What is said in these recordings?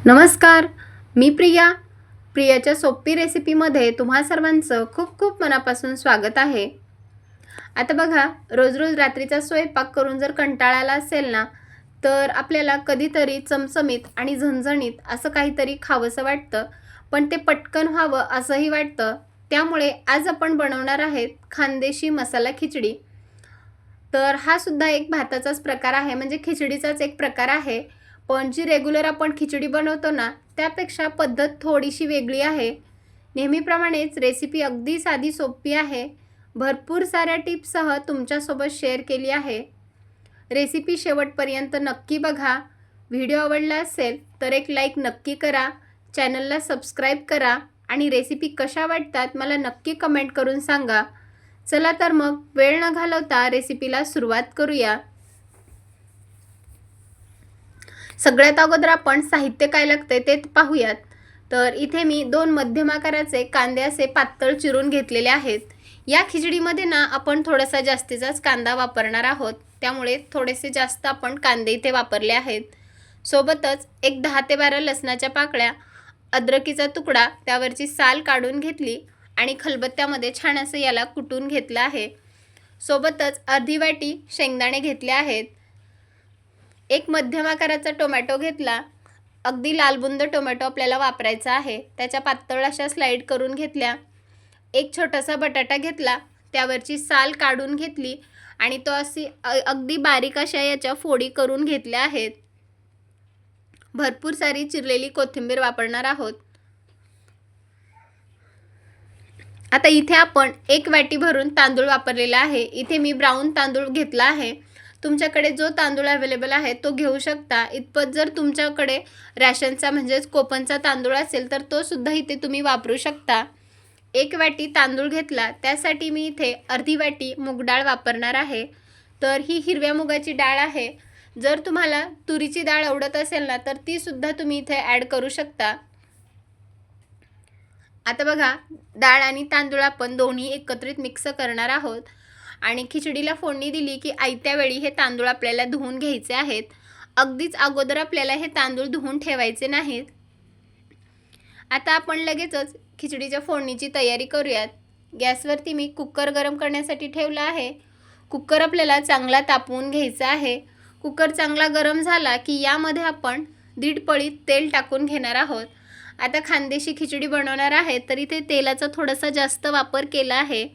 नमस्कार, मी प्रियाच्या सोपी रेसिपीमध्ये तुम्हा सर्वांचं खूप खूप मनापासून स्वागत आहे. आता बघा, रोज रोज रात्रीचा स्वयंपाक करून जर कंटाळा आला असेल ना, तर आपल्याला कधीतरी चमचमीत आणि झणझणीत असं काहीतरी खावंसं वाटतं, पण ते पटकन व्हावं असंही वाटतं. त्यामुळे आज आपण बनवणार आहेत खानदेशी मसाला खिचडी. तर हा सुद्धा एक भाताचाच प्रकार आहे, म्हणजे खिचडीचाच एक प्रकार आहे. पण जी रेग्युलर आपण खिचडी बनवतो ना, त्यापेक्षा पद्धत थोडीशी वेगळी आहे. नेहमीप्रमाणेच रेसिपी अगदी साधी सोपी आहे. भरपूर साऱ्या टिप्ससह तुमच्यासोबत शेअर केली आहे. रेसिपी शेवटपर्यंत नक्की बघा. व्हिडिओ आवडला असेल तर एक लाईक नक्की करा. चॅनलला सबस्क्राईब करा आणि रेसिपी कशा वाटतात मला नक्की कमेंट करून सांगा. चला तर मग वेळ न घालवता रेसिपीला सुरुवात करूया. सगळ्यात अगोदर आपण साहित्य काय लागते ते पाहूयात. तर इथे मी 2 मध्यम आकाराचे कांदे असे पातळ चिरून घेतलेले आहेत. या खिचडीमध्ये ना आपण थोडासा जास्तीचाच कांदा वापरणार आहोत, त्यामुळे थोडेसे जास्त आपण कांदे इथे वापरले आहेत. सोबतच एक 10 ते 12 लसणाच्या पाकळ्या, अद्रकीचा तुकडा, त्यावरची साल काढून घेतली आणि खलबत्त्यामध्ये छान असं याला कुटून घेतलं आहे. सोबतच अर्धी वाटी शेंगदाणे घेतले आहेत. एक मध्यम आकाराचा टोमॅटो घेतला. अगदी लालबुंद टोमॅटो आपल्याला वापरायचा आहे. त्याच्या पातळ अशा स्लाइड करून घेतल्या. एक छोटासा बटाटा घेतला, त्यावरची साल काढून घेतली आणि तो अशी अगदी बारीक अशा याच्या फोडी करून घेतल्या आहेत. भरपूर सारी चिरलेली कोथिंबीर वापरणार आहोत. आता इथे आपण 1 वाटी भरून तांदूळ वापरलेला आहे. इथे मी ब्राऊन तांदूळ घेतला आहे. तुमच्याकडे जो तांदूळ अवेलेबल आहे तो घेऊ शकता. इतपत जर तुमच्याकडे रॅशनचा म्हणजेच कोपनचा तांदूळ असेल तर तो सुद्धा इथे तुम्ही वापरू शकता. 1 वाटी तांदूळ घेतला, त्यासाठी मी इथे अर्धी वाटी मूग डाळ वापरणार आहे. तर ही हिरव्या मुगाची डाळ आहे. जर तुम्हाला तुरीची डाळ आवडत असेल ना तर ती सुद्धा तुम्ही इथे ॲड करू शकता. आता बघा, डाळ आणि तांदूळ आपण दोन्ही एकत्रित मिक्स करणार आहोत आणि खिचडीला फोडणी दिली की आयत्या वेळी हे तांदूळ आपल्याला धुवून घ्यायचे आहेत. अगदीच अगोदर आपल्याला हे तांदूळ धुवून ठेवायचे नाहीत. आता आपण लगेचच खिचडीच्या फोडणीची तयारी करूयात. गॅसवरती मी कुकर गरम करण्यासाठी ठेवला आहे. कुकर आपल्याला चांगला तापवून घ्यायचा आहे. कुकर चांगला गरम झाला की यामध्ये आपण 1.5 पळी तेल टाकून घेणार आहोत. आता खानदेशी खिचडी बनवणार आहे तर इथे तेलाचा थोडासा जास्त वापर केला आहे.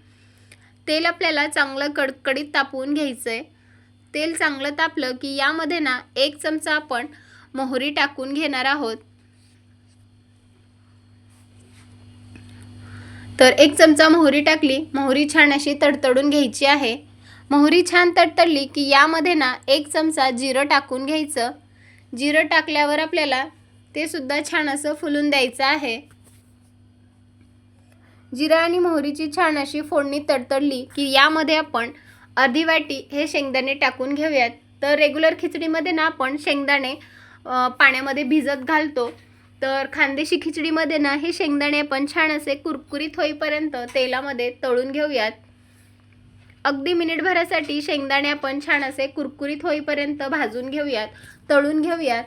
तेल आपल्याला चांगलं कडकडीत तापवून घ्यायचं आहे. तेल चांगलं तापलं की यामध्ये ना 1 चमचा आपण मोहरी टाकून घेणार आहोत. तर 1 चमचा मोहरी टाकली. मोहरी छान अशी तडतडून घ्यायची आहे. मोहरी छान तडतडली की यामध्ये ना 1 चमचा जिरं टाकून घ्यायचं. जिरं टाकल्यावर आपल्याला ते सुद्धा छान असं फुलून द्यायचं आहे. जिरा आणि मोहरीची छान अशी फोडणी तडतडली की यामध्ये आपण अर्धी वाटी हे शेंगदाणे टाकून घेऊयात. तर रेग्युलर खिचडीमध्ये ना आपण शेंगदाणे पाण्यामध्ये भिजत घालतो. तर खानदेशी खिचडीमध्ये ना हे शेंगदाणे आपण छान असे कुरकुरीत होईपर्यंत तेलामध्ये तळून घेऊयात. अगदी मिनिटभरासाठी शेंगदाणे आपण छान असे कुरकुरीत होईपर्यंत भाजून घेऊयात, तळून घेऊयात.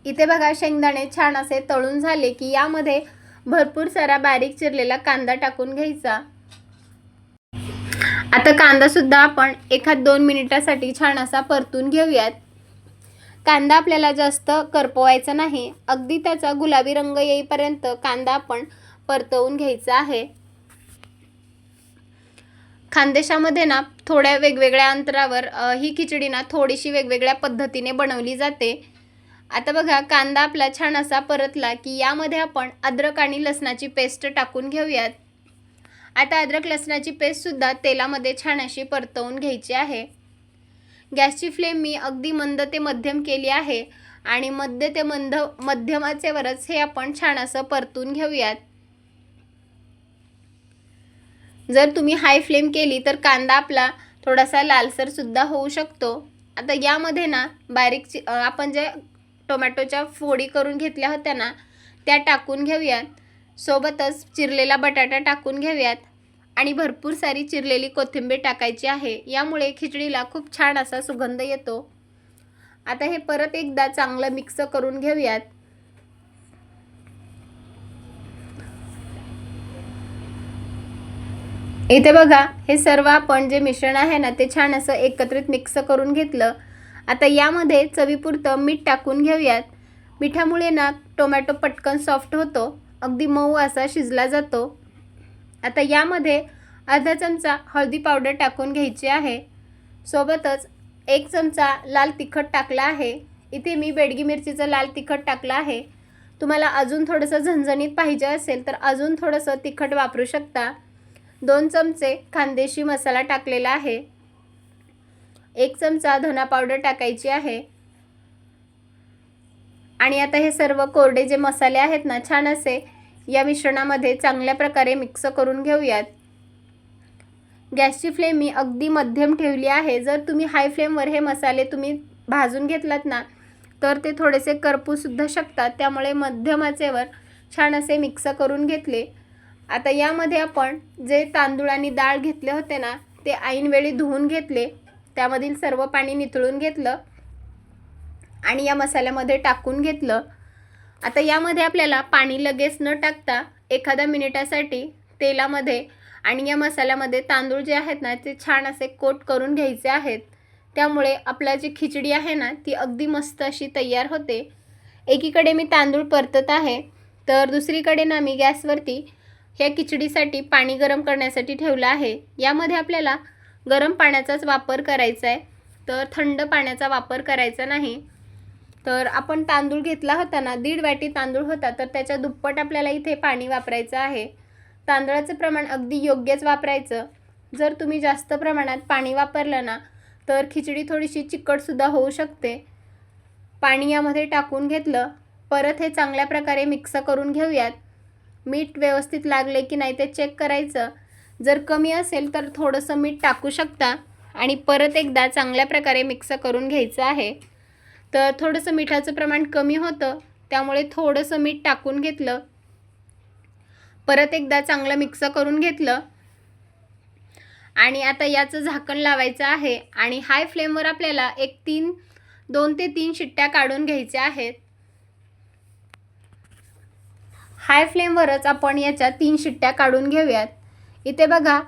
इथे बघा, शेंगदाणे छान असे तळून झाले की यामध्ये भरपूर सारा बारीक चिरलेला कांदा टाकून घ्यायचा. आता कांदा सुद्धा आपण 1-2 मिनिटासाठी छान असा परतून घेऊयात. कांदा आपल्याला जास्त करपवायचा नाही. अगदी त्याचा गुलाबी रंग येईपर्यंत कांदा आपण परतवून घ्यायचा आहे. खानदेशामध्ये ना थोड्या वेगवेगळ्या अंतरावर ही खिचडी ना थोडीशी वेगवेगळ्या पद्धतीने बनवली जाते. आता बघा, कांदा आपला छान असा परतला की यामध्ये आपण अद्रक आणि लसणाची पेस्ट टाकून घेऊयात. आता अद्रक लसणाची पेस्ट सुद्धा तेलामध्ये छान अशी परतवून घ्यायची आहे. गॅसची फ्लेम मी अगदी मंद ते मध्यम केली आहे आणि मध्य ते मध्यम आचेवरच हे आपण छान असं परतून घेऊयात. जर तुम्ही हाय फ्लेम केली तर कांदा आपला थोडासा लालसर सुद्धा होऊ शकतो. आता यामध्ये ना बारीक आपण जे टोमॅटोच्या फोडी करून घेतल्या होत्या ना त्या टाकून घेऊयात. सोबतच चिरलेला बटाटा टाकून घेऊयात आणि भरपूर सारी चिरलेली कोथिंबीर टाकायची आहे. यामुळे खिचडीला खूप छान असा सुगंध येतो. आता हे परत एकदा चांगलं मिक्स करून घेऊयात। इथे बघा हे सर्व आपण जे मिश्रण आहे ना ते छान असं एकत्रित मिक्स करून घेतलं। आता यामध्ये चवीपुरतं मीठ टाकून घेऊयात। मिठामुळे ना टोमॅटो पटकन सॉफ्ट होतो, अगदी मऊ असा शिजला जातो। आता यामध्ये अर्धा चमचा हळदी पावडर टाकून घ्यायची आहे। सोबतच 1 चमचा लाल तिखट टाकला आहे। इथे मी बेडगी मिरचीचं लाल तिखट टाकलं आहे। तुम्हाला अजून थोडंसं झणझणीत पाहिजे असेल तर अजून थोडंसं तिखट वापरू शकता। 2 चमचे खानदेशी मसाला टाकलेला आहे। 1 चमचा धना पावडर टाकायची आहे। आणि आता हे सर्व कोरडे जे मसाले आहेत ना छान असे या मिश्रणामध्ये चांगल्या प्रकारे मिक्स करून घेऊयात। गॅसची फ्लेम मी अगदी मध्यम ठेवली आहे। जर तुम्ही हाय फ्लेमवर हे मसाले तुम्ही भाजून घेतलात ना तर ते थोडेसे करपू सुद्धा शकतात, त्यामुळे मध्यम आचेवर छान असे मिक्स करून घेतले। आता यामध्ये आपण जे तांदूळ आणि डाळ घेतले होते ना ते ऐनवेळी धुवून घेतले, त्यामधील सर्व पाणी निथळून घेतलं आणि या मसाल्यामध्ये टाकून घेतलं। आता यामध्ये आपल्याला पाणी लगेच न टाकता एखाद्या मिनिटासाठी तेलामध्ये आणि या मसाल्यामध्ये तांदूळ जे आहेत ना ते छान असे कोट करून घ्यायचे आहेत। त्यामुळे आपला जी खिचडी आहे ना ती अगदी मस्त अशी तयार होते। एकीकडे मी तांदूळ परतत आहे तर दुसरीकडे ना मी गॅसवरती ह्या खिचडीसाठी पाणी गरम करण्यासाठी ठेवलं आहे। यामध्ये आपल्याला गरम पाण्याचाच वापर करायचा आहे, तर थंड पाण्याचा वापर करायचा नाही। तर आपण तांदूळ घेतला होता ना 1.5 वाटी तांदूळ होता, तर त्याच्या दुप्पट आपल्याला इथे पाणी वापरायचं आहे। तांदळाचं प्रमाण अगदी योग्यच वापरायचं। जर तुम्ही जास्त प्रमाणात पाणी वापरलं ना तर खिचडी थोडीशी चिकटसुद्धा होऊ शकते। पाणी यामध्ये टाकून घेतलं, परत हे चांगल्या प्रकारे मिक्स करून घेऊयात। मीठ व्यवस्थित लागले की नाही ते चेक करायचं। जर कमी असेल तर थोडंसं मीठ टाकू शकता आणि परत एकदा चांगल्या प्रकारे मिक्स करून घ्यायचं आहे। तर थोडंसं मिठाचं प्रमाण कमी होतं, त्यामुळे थोडंसं मीठ टाकून घेतलं, परत एकदा चांगलं मिक्स करून घेतलं आणि आता याचं झाकण लावायचं आहे आणि हाय फ्लेमवर आपल्याला 2 ते 3 शिट्ट्या काढून घ्यायच्या आहेत। हाय फ्लेमवरच आपण याच्या 3 शिट्ट्या काढून घेऊयात। इथे बघा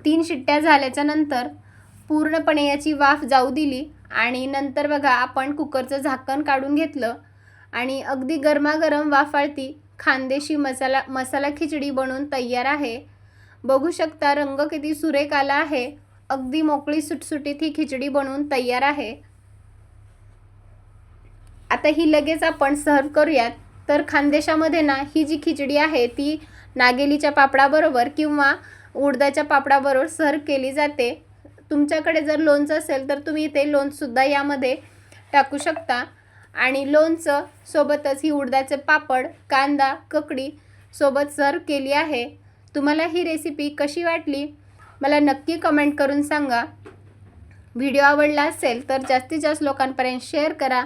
3 शिट्ट्या झाल्याच्या नंतर पूर्णपणे याची वाफ जाऊ दिली आणि नंतर बघा आपण कुकरचं झाकण काढून घेतलं आणि अगदी गरमागरम वाफाळती खानदेशी मसाला खिचडी बनवून तयार आहे। बघू शकता रंग किती सुरेख आला आहे। अगदी मोकळी सुटसुटीत ही खिचडी बनवून तयार आहे। आता ही लगेच आपण सर्व करूयात। तर खानदेशामध्ये ना ही जी खिचडी आहे ती नागेलीच्या पापडाबरोबर किंवा उडदाच्या पापडाबरोबर सर्व केली जाते। तुमच्याकडे जर लोणचं असेल तर तुम्ही ते लोणचंसुद्धा यामध्ये टाकू शकता आणि लोणचं सोबतच ही उडदाचे पापड, कांदा, ककडी सोबत सर्व केली आहे। तुम्हाला ही रेसिपी कशी वाटली मला नक्की कमेंट करून सांगा। व्हिडिओ आवडला असेल तर जास्तीत जास्त लोकांपर्यंत शेअर करा।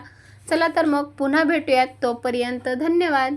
चला तर मग पुन्हा भेटूयात, तोपर्यंत धन्यवाद।